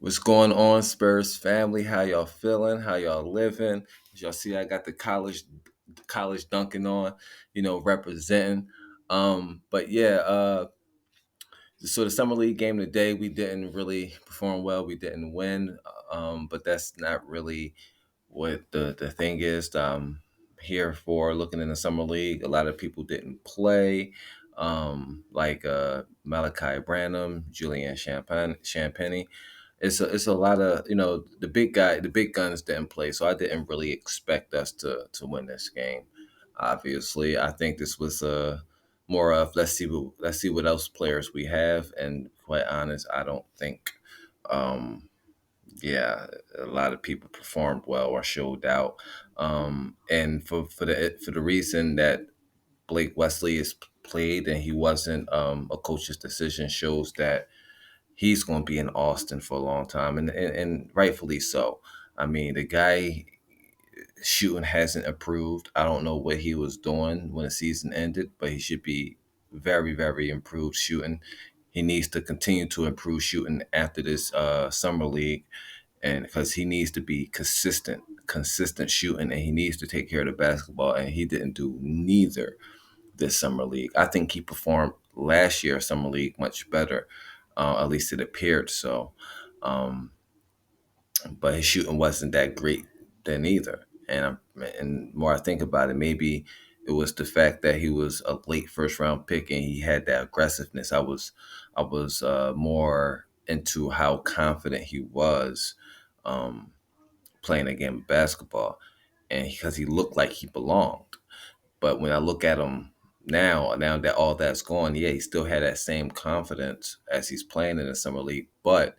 What's going on, Spurs family? How y'all feeling? How y'all living? As y'all see, I got the college dunking on, representing. But yeah, so the summer league game today, we didn't really perform well. We didn't win, but that's not really what the thing is. Here for looking in the summer league, a lot of people didn't play, like Malachi Branham, Julian Champagne. It's a lot of the big guns didn't play, so I didn't really expect us to win this game. Obviously, I think this was more of let's see what else players we have, and quite honest, I don't think um, yeah, a lot of people performed well or showed out, and for the reason that Blake Wesley is played and he wasn't a coach's decision shows that he's going to be in Austin for a long time, and rightfully so. I mean, the guy shooting hasn't improved. I don't know what he was doing when the season ended, but he should be very, very improved shooting. He needs to continue to improve shooting after this summer league, and because he needs to be consistent shooting, and he needs to take care of the basketball, and he didn't do neither this summer league. I think he performed last year summer league much better. At least it appeared so. Um, but his shooting wasn't that great then either. And more I think about it, maybe it was the fact that he was a late first round pick and he had that aggressiveness. I was more into how confident he was um, playing a game of basketball, and because he looked like he belonged. But when I look at him now that all that's gone, yeah, he still had that same confidence as he's playing in the summer league, but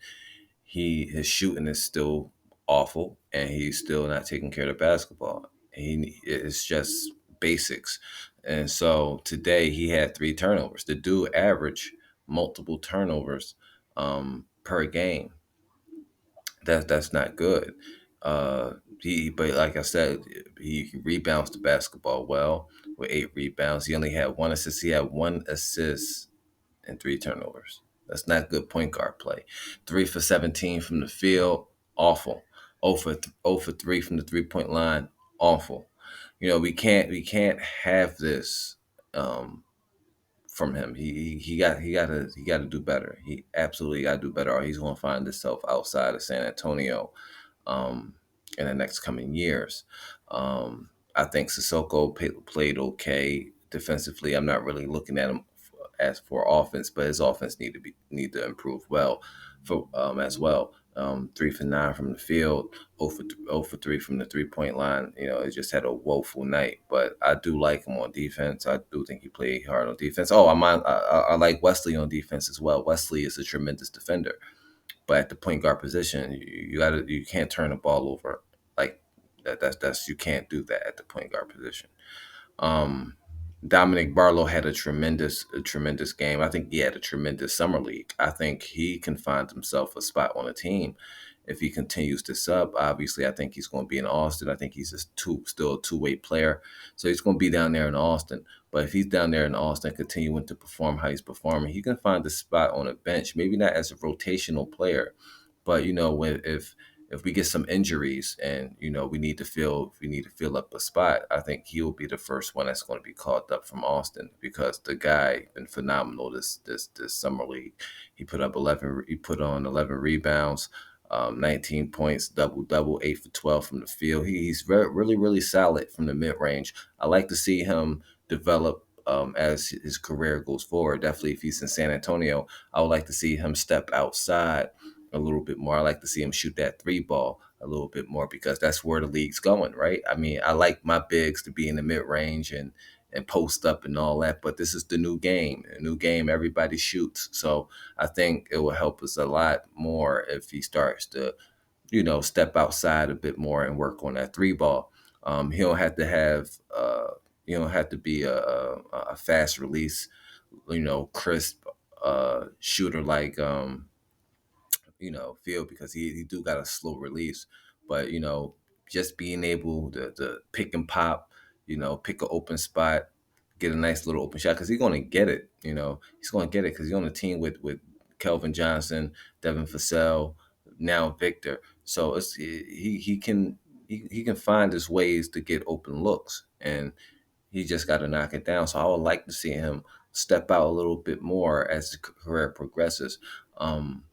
his shooting is still awful, and he's still not taking care of the basketball. It's just basics, and so today he had 3 turnovers. The dude averaged multiple turnovers per game. That's not good. But like I said, he rebounds the basketball well with 8 rebounds. He only had 1 assist. He had 1 assist and 3 turnovers. That's not good point guard play. 3 for 17 from the field, awful. 0 for 3 from the 3 point line, awful. We can't have this from him. He got to do better. He absolutely got to do better, or he's going to find himself outside of San Antonio um, in the next coming years. I think Sissoko played okay defensively. I'm not really looking at him as for offense, but his offense need to improve well for as well. 3 for 9 from the field, 0 for 3 from the 3 point line. He just had a woeful night. But I do like him on defense. I do think he played hard on defense. Oh, I like Wesley on defense as well. Wesley is a tremendous defender, but at the point guard position, you can't turn the ball over like that. That's you can't do that at the point guard position. Um, Dominic Barlow had a tremendous game. I think he had a tremendous summer league. I think he can find himself a spot on a team if he continues to sub. Obviously, I think he's going to be in Austin. I think he's still a two-way player, so he's going to be down there in Austin. But if he's down there in Austin, continuing to perform how he's performing, he can find a spot on a bench. Maybe not as a rotational player, but if we get some injuries and we need to fill up a spot, I think he'll be the first one that's going to be called up from Austin, because the guy been phenomenal this summer league. He put on 11 rebounds, 19 points, double double, 8 for 12 from the field. He's really really solid from the mid range. I like to see him develop as his career goes forward. Definitely, if he's in San Antonio, I would like to see him step outside a little bit more. I like to see him shoot that three ball a little bit more, because that's where the league's going, right? I mean, I like my bigs to be in the mid range and post up and all that, but this is the new game. A new game, everybody shoots. So I think it will help us a lot more if he starts to, step outside a bit more and work on that three ball. He don't have to have be a fast release, crisp shooter like Field, because he do got a slow release. But just being able to pick and pop, pick an open spot, get a nice little open shot, because he's going to get it. He's going to get it because he's on a team with Kelvin Johnson, Devin Vassell, now Victor. So he can find his ways to get open looks, and he just got to knock it down. So I would like to see him step out a little bit more as his career progresses. Um,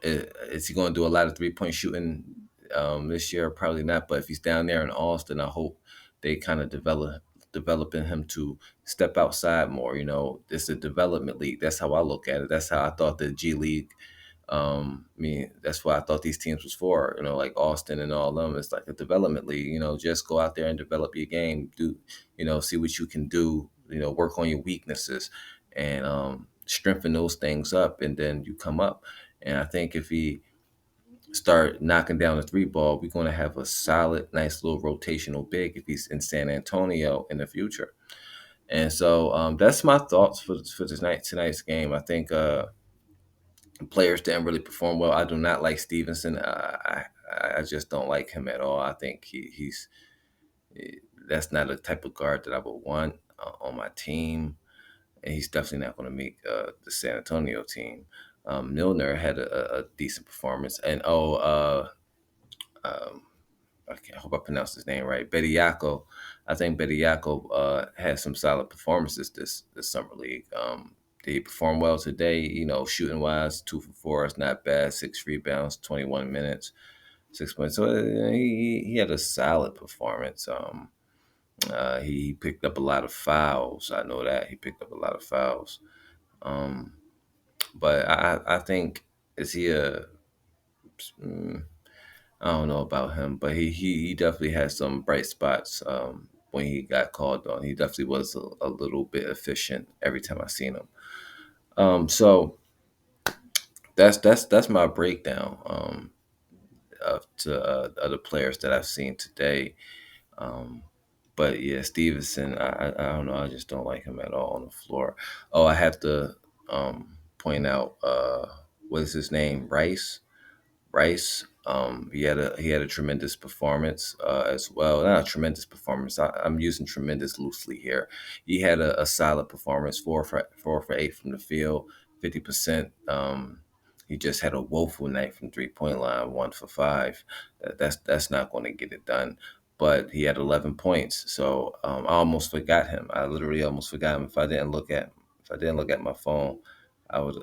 is he going to do a lot of 3 point shooting this year? Probably not. But if he's down there in Austin, I hope they kind of developing him to step outside more. It's a development league. That's how I look at it. That's how I thought the G League. I mean, that's what I thought these teams was for. Like Austin and all of them. It's like a development league. Just go out there and develop your game. Do see what you can do. Work on your weaknesses and strengthen those things up, and then you come up. And I think if he start knocking down the three ball, we're going to have a solid, nice little rotational big if he's in San Antonio in the future. And so that's my thoughts for tonight's game. I think players didn't really perform well. I do not like Stevenson. I just don't like him at all. I think he's that's not a type of guard that I would want on my team, and he's definitely not going to make the San Antonio team. Milner had a decent performance, and um, I hope I pronounced his name right. Bediako. I think Bediako had some solid performances this summer league. Did he perform well today? Shooting wise, 2 for 4 is not bad. 6 rebounds, 21 minutes, 6 points. So he had a solid performance. He picked up a lot of fouls. I know that he picked up a lot of fouls. Um, but I think is he a mm, I don't know about him, but he definitely had some bright spots when he got called on. He definitely was a little bit efficient every time I seen him. So that's my breakdown of to other players that I've seen today. Um, but yeah, Stevenson, I don't know. I just don't like him at all on the floor. Oh, I have to point out what is his name? Rice. He had a tremendous performance as well. Not a tremendous performance. I'm using tremendous loosely here. He had a solid performance, 4 for 8 from the field, 50%. He just had a woeful night from 3 point line, 1 for 5. That's not going to get it done. But he had 11 points, so I almost forgot him. I literally almost forgot him. If I didn't look at my phone, I would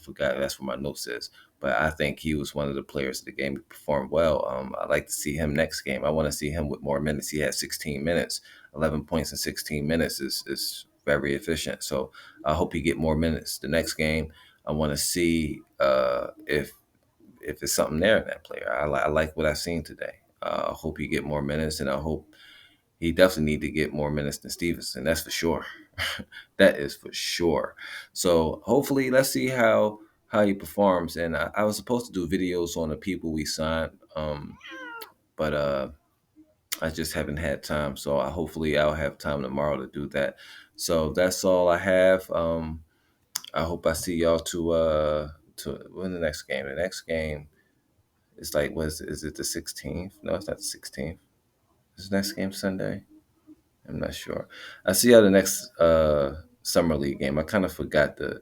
forgot. That's what my note says, but I think he was one of the players of the game who performed well. I'd like to see him next game. I want to see him with more minutes. He had 16 minutes, 11 points in 16 minutes is very efficient. So I hope he get more minutes the next game. I want to see if there's something there in that player. I like what I've seen today. I hope he get more minutes, and I hope he definitely need to get more minutes than Stevenson. That's for sure. That is for sure. So hopefully, let's see how he performs. And I was supposed to do videos on the people we signed, but I just haven't had time. So hopefully I'll have time tomorrow to do that. So that's all I have. I hope I see y'all to win the next game. The next game is like is it the 16th? No, it's not the 16th. Is the next game Sunday? I'm not sure. I see y'all the next summer league game. I kind of forgot I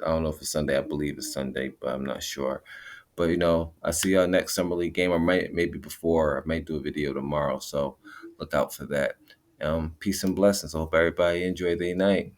don't know if it's Sunday. I believe it's Sunday, but I'm not sure. But I see y'all next summer league game. I might maybe before. I might do a video tomorrow. So look out for that. Peace and blessings. I hope everybody enjoy their night.